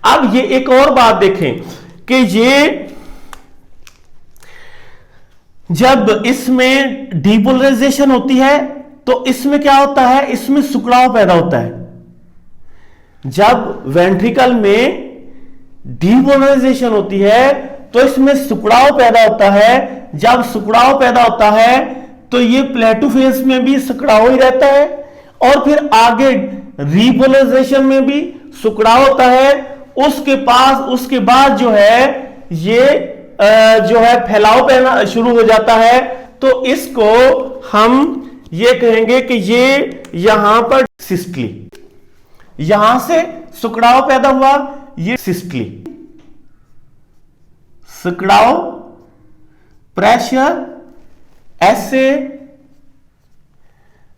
अब ये एक और बात देखें कि ये जब इसमें डीपोलराइजेशन होती है तो इसमें क्या होता है, इसमें सिकुड़ाव पैदा होता है। जब वेंट्रिकल में डीपोलराइजेशन होती है तो इसमें सिकुड़ाव पैदा होता है। जब सिकुड़ाव पैदा होता है तो ये प्लेटो फेज में भी सिकुड़ाव ही रहता है और फिर आगे रीपोलराइजेशन में भी सिकुड़ाव होता है। उसके बाद जो है ये जो है फैलाव पैदा शुरू हो जाता है। तो इसको हम ये कहेंगे कि ये यहां पर सिस्टली, यहां से सिकुड़ाव पैदा हुआ, ये सिस्टली, सिकुड़ाव, प्रेशर, ऐसे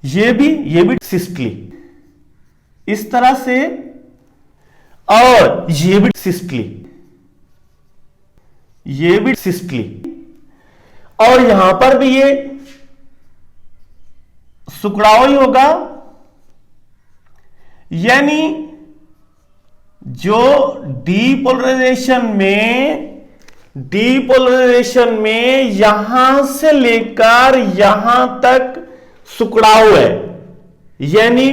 ये भी सिस्टली, इस तरह से, और ये भी सिस्टली, ये भी सिस्टली, और यहां पर भी ये सिकुड़ाव ही होगा। यानी जो डीपोलराइजेशन में यहां से लेकर यहां तक सिकुड़ाव है, यानी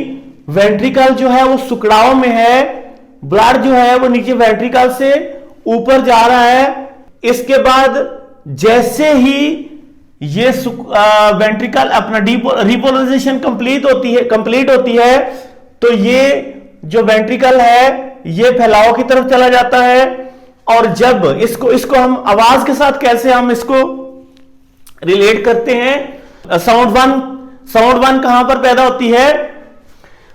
वेंट्रिकल जो है वो सिकुड़ाव में है, ब्लड जो है वो नीचे वेंट्रिकल से ऊपर जा रहा है। इसके बाद जैसे ही ये वेंट्रिकल अपना रीपोलराइजेशन कंप्लीट होती है तो ये जो वेंट्रिकल है ये फैलाव की तरफ चला जाता है। और जब इसको हम आवाज के साथ कैसे हम इसको रिलेट करते हैं, साउंड वन कहां पर पैदा होती है?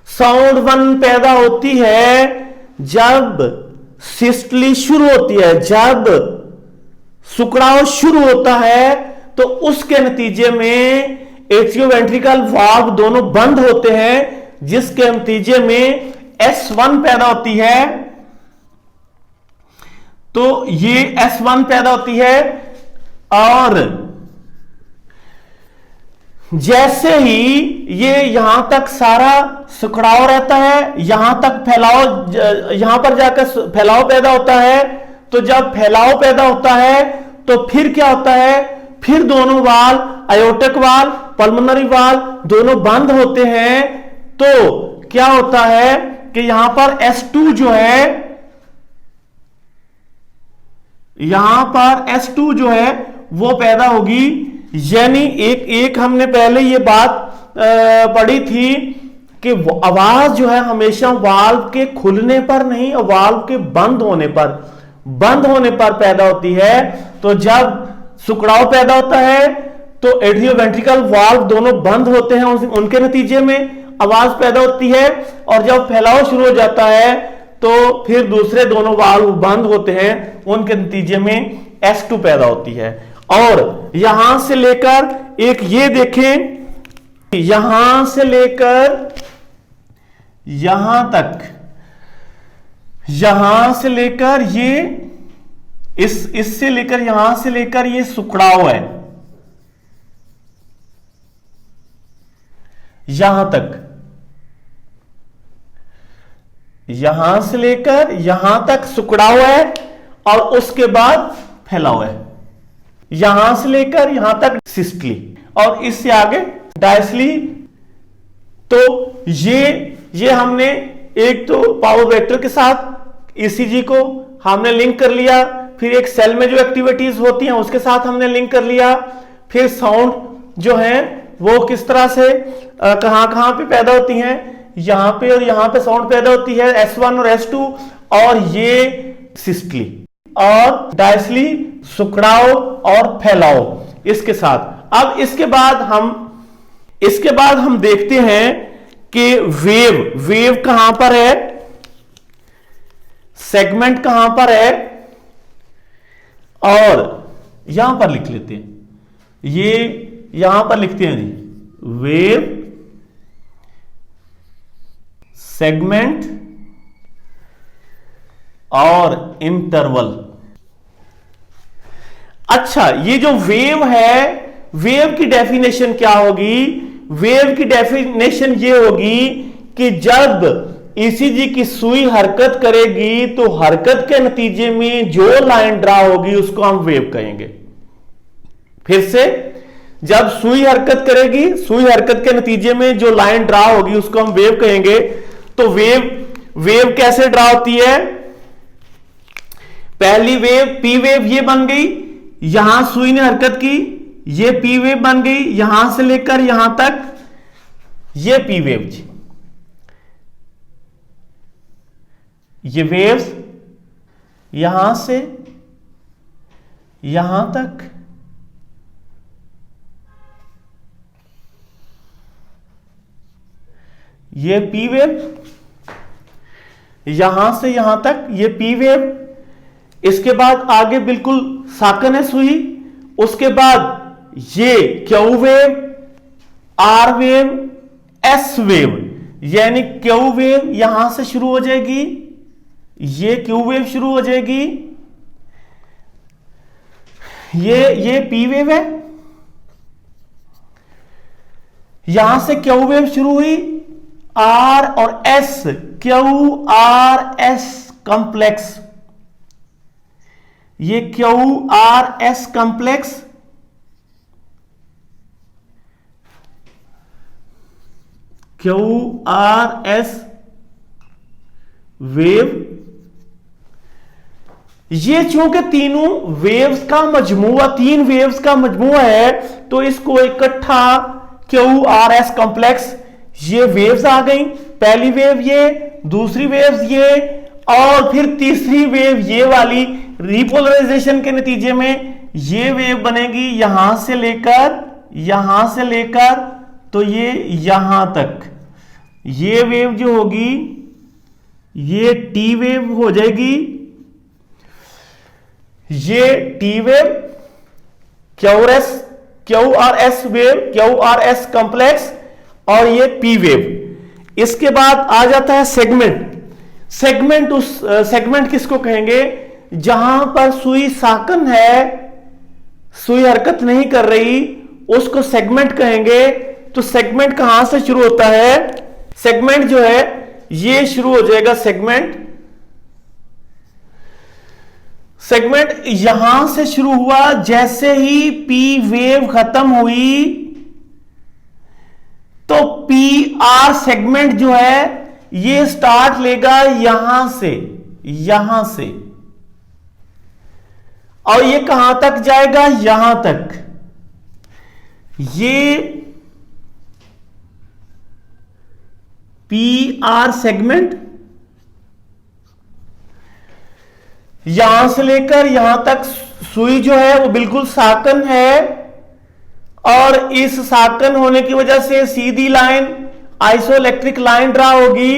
साउंड वन पैदा होती है जब सिस्टली शुरू होती है, जब सिकुड़ाव शुरू होता है तो उसके नतीजे में एट्रियोवेंट्रिकल वाल्व दोनों बंद होते हैं, जिसके नतीजे में S1 पैदा होती है। तो ये S1 पैदा होती है और जैसे ही ये यहां तक सारा सिकुड़ाव रहता है, यहां तक फैलाव, यहां पर जाकर फैलाव पैदा होता है। तो जब फैलाव पैदा होता है तो फिर क्या होता है, फिर दोनों valve, aortic valve, pulmonary valve दोनों बंद होते हैं। तो क्या होता है कि यहां पर S2 जो है, यहां पर S2 जो है वो पैदा होगी। यानी एक हमने पहले ये बात पढ़ी थी कि आवाज जो है हमेशा वाल्व के खुलने पर नहीं, वाल्व के बंद होने पर पैदा होती है। तो जब सिकुड़ाव पैदा होता है तो एट्रियोवेंट्रिकल वाल्व दोनों बंद होते हैं, उनके नतीजे में आवाज पैदा होती है। और जब फैलाव शुरू हो जाता है तो फिर दूसरे दोनों वाल्व बंद होते हैं, उनके नतीजे में S2 पैदा होती है। और यहां से लेकर एक ये देखें, यहां से लेकर यहां तक, यहां से लेकर ये इससे लेकर यहां से लेकर ये सिकुड़ाव है, यहां तक, यहां से लेकर यहां तक सिकुड़ाव है और उसके बाद फैलाव है। यहां से लेकर यहां तक सिस्टली और इससे आगे डायसली। तो ये हमने एक तो पावर वेक्टर के साथ ईसीजी को हमने लिंक कर लिया, फिर एक सेल में जो एक्टिविटीज होती हैं उसके साथ हमने लिंक कर लिया, फिर साउंड जो है वो किस तरह से कहां पे पैदा होती हैं, यहां पे और यहां पे साउंड पैदा होती है, S1 और S2, और ये सिस्टली और डायसली, सिकुड़ाव और फैलाव इसके साथ। अब इसके बाद हम देखते हैं कि वेव कहां पर है, सेगमेंट कहां पर है, और यहां पर लिख लेते हैं, ये यहां पर लिखते हैं जी, वेव, सेगमेंट और इंटरवल। अच्छा, ये जो वेव है, वेव की डेफिनेशन क्या होगी? वेव की डेफिनेशन ये होगी कि जब ईसीजी की सुई हरकत करेगी तो हरकत के नतीजे में जो लाइन ड्रा होगी उसको हम वेव कहेंगे। फिर से, जब सुई हरकत करेगी, सुई हरकत के नतीजे में जो लाइन ड्रा होगी उसको हम वेव कहेंगे। तो वेव कैसे ड्रा होती है? पहली वेव पी वेव ये बन गई, यहां सुई ने हरकत की, ये पी वेव बन गई, यहां से लेकर यहां तक ये पी वेव जी। ये वेव्स यहां से यहां तक, ये पी वेव, यहां से यहां तक ये पी वेव। इसके बाद आगे बिल्कुल साकन है सुई, उसके बाद ये Q wave, R wave, S wave, यानी क्यू वेव यहां से शुरू हो जाएगी, ये क्यू वेव शुरू हो जाएगी, ये पी वेव है, यहां से क्यू वेव शुरू हुई, आर और S, Q R S complex, ये Q R S complex, Q R S wave. ये चूंकि तीनों वेव्स का मजमूआ, 3 वेव्स का मजमूआ है, तो इसको इकट्ठा क्यू आर एस कॉम्प्लेक्स, ये वेव्स आ गई। पहली वेव ये, दूसरी वेव्स ये, और फिर तीसरी वेव ये वाली। रिपोलराइजेशन के नतीजे में ये वेव बनेगी यहां से लेकर तो ये यहां तक। ये वेव जो होगी ये टी वेव हो जाएगी, ये T wave, Q R S wave, Q R S complex, और ये पी वेव। इसके बाद आ जाता है सेगमेंट। सेगमेंट किसको कहेंगे? जहां पर सुई साकन है, सुई हरकत नहीं कर रही, उसको सेगमेंट कहेंगे। तो सेगमेंट कहां से शुरू होता है? सेगमेंट जो है ये शुरू हो जाएगा, सेगमेंट यहां से शुरू हुआ। जैसे ही पी वेव खत्म हुई तो पी आर सेगमेंट जो है ये स्टार्ट लेगा यहां से, और ये कहां तक जाएगा? यहां तक। ये पी आर सेगमेंट यहां से लेकर यहां तक, सुई जो है वो बिल्कुल साकन है, और इस साकन होने की वजह से सीधी लाइन, आइसोइलेक्ट्रिक लाइन ड्रा होगी।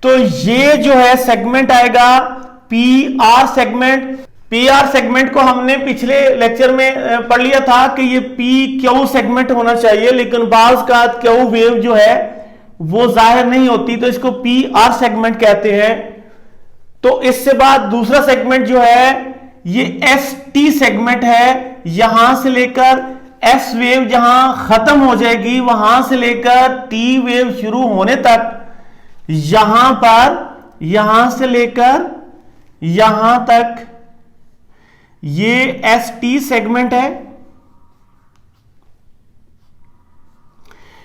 तो ये जो है सेगमेंट आएगा P R segment. P R segment को हमने पिछले लेक्चर में पढ़ लिया था कि ये पी क्यू सेगमेंट होना चाहिए, लेकिन बाज़ का क्यू वेव जो है वो जाहिर नहीं होती, तो इसको पी आर सेगमेंट कहते हैं। तो इससे बाद दूसरा सेगमेंट जो है ये एस टी सेगमेंट है। यहां से लेकर एस वेव जहां खत्म हो जाएगी, वहां से लेकर टी वेव शुरू होने तक, यहां से लेकर यहां तक ये एस टी सेगमेंट है।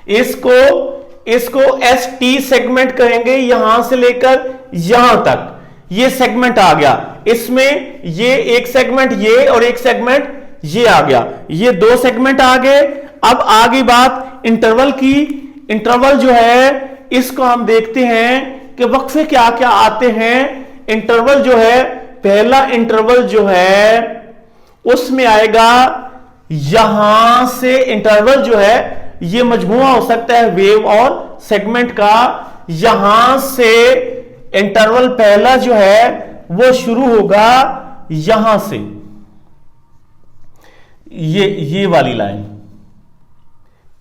इसको एस टी सेगमेंट कहेंगे। यहां से लेकर यहां तक ये सेगमेंट आ गया। इसमें ये एक सेगमेंट ये और एक सेगमेंट ये आ गया, ये 2 सेगमेंट आ गए। अब आ गई बात इंटरवल की। इंटरवल जो है इसको हम देखते हैं कि वक्फे क्या क्या आते हैं। इंटरवल जो है, पहला इंटरवल जो है उसमें आएगा यहां से। इंटरवल जो है ये मजमूआ हो सकता है वेव और सेगमेंट का। यहां से इंटरवल पहला जो है वो शुरू होगा यहां से, ये वाली लाइन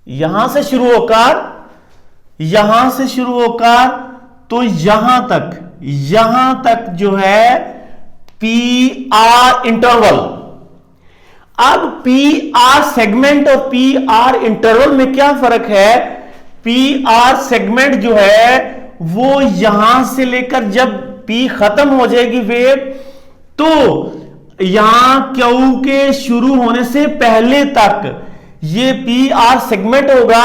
यहां से शुरू होकर तो यहां तक जो है पी आर इंटरवल। अब पी आर सेगमेंट और पी आर इंटरवल में क्या फर्क है? पी आर सेगमेंट जो है वो यहां से लेकर जब P खत्म हो जाएगी वेव, तो यहां Q के शुरू होने से पहले तक ये PR सेगमेंट होगा।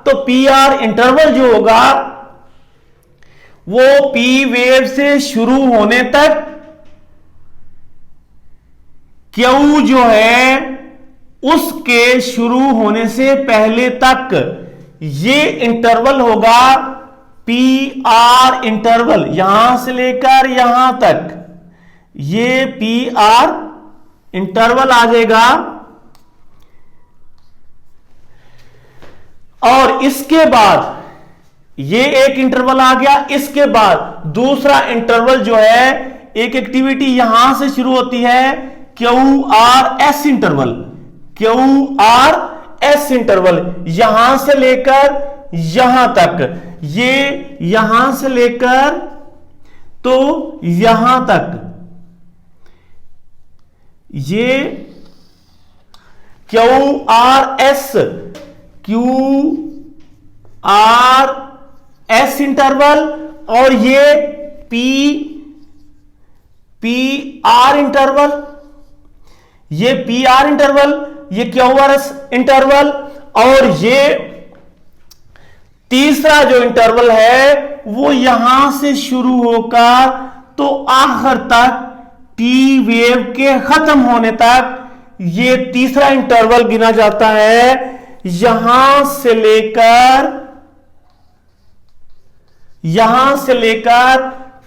तो PR इंटरवल जो होगा वो P वेव से शुरू होने तक Q जो है उसके शुरू होने से पहले तक ये इंटरवल होगा PR इंटरवल, यहां से लेकर यहां तक ये PR इंटरवल आ जाएगा। और इसके बाद ये एक इंटरवल आ गया, इसके बाद दूसरा इंटरवल जो है, एक एक्टिविटी यहां से शुरू होती है QRS इंटरवल, QRS इंटरवल यहां से लेकर यहां तक, ये यहां से लेकर तो यहां तक ये QRS इंटरवल, और ये PR इंटरवल, ये PR इंटरवल, ये QRS इंटरवल, और ये तीसरा जो इंटरवल है वो यहां से शुरू होकर तो आखिर तक T वेव के खत्म होने तक ये तीसरा इंटरवल गिना जाता है। यहां से लेकर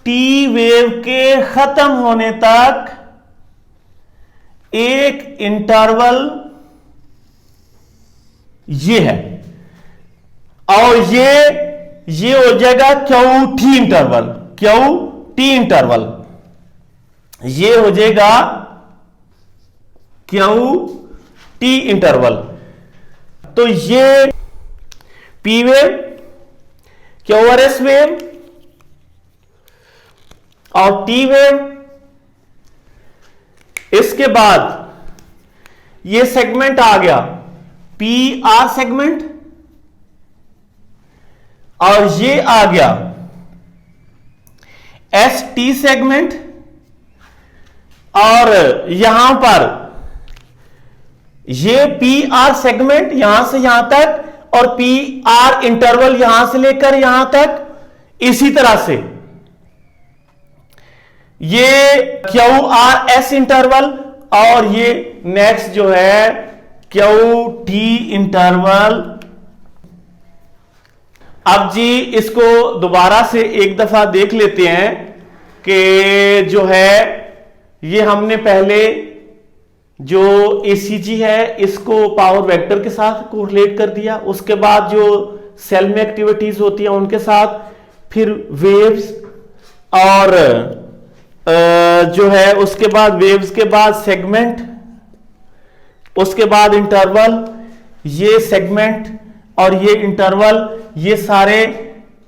T वेव के खत्म होने तक एक इंटरवल ये है, और ये हो जाएगा QT इंटरवल, QT इंटरवल, ये हो जाएगा QT इंटरवल। तो ये P वेव, QRS वेव और T वेव। इसके बाद ये सेगमेंट आ गया PR सेगमेंट, और ये आ गया ST सेगमेंट, और यहां पर ये PR सेगमेंट यहां से यहां तक, और PR इंटरवल यहां से लेकर यहां तक। इसी तरह से ये QRS इंटरवल, और ये नेक्स्ट जो है QT इंटरवल। अब जी इसको दोबारा से एक दफा देख लेते हैं कि जो है ये हमने पहले जो ACG है इसको पावर वेक्टर के साथ कोरिलेट कर दिया, उसके बाद जो सेल में एक्टिविटीज होती है उनके साथ, फिर वेव्स, और जो है उसके बाद वेव्स के बाद सेगमेंट, उसके बाद इंटरवल, ये सेगमेंट और ये इंटरवल, ये सारे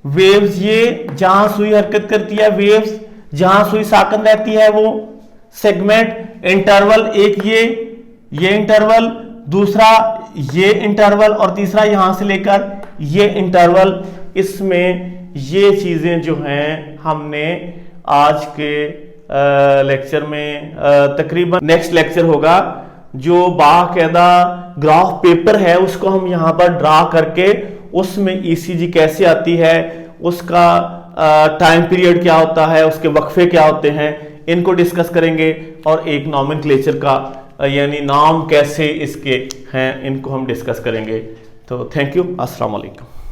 वेव्स, ये जहां सुई हरकत करती है वेव्स, जहां सुई साकन रहती है वो सेगमेंट, इंटरवल एक ये इंटरवल, दूसरा ये इंटरवल, और तीसरा यहां से लेकर ये इंटरवल। इसमें ये चीजें जो हैं हमने आज के लेक्चर में, तकरीबन नेक्स्ट लेक्चर होगा जो बाकायदा ग्राफ पेपर है उसको हम यहां पर ड्रा करके उसमें ECG कैसे आती है, उसका टाइम पीरियड क्या होता है, उसके वक्फे क्या होते हैं, इनको डिस्कस करेंगे, और एक नॉमेनक्लेचर का यानी नाम कैसे इसके हैं इनको हम डिस्कस करेंगे। तो थैंक यू, अस्सलाम वालेकुम।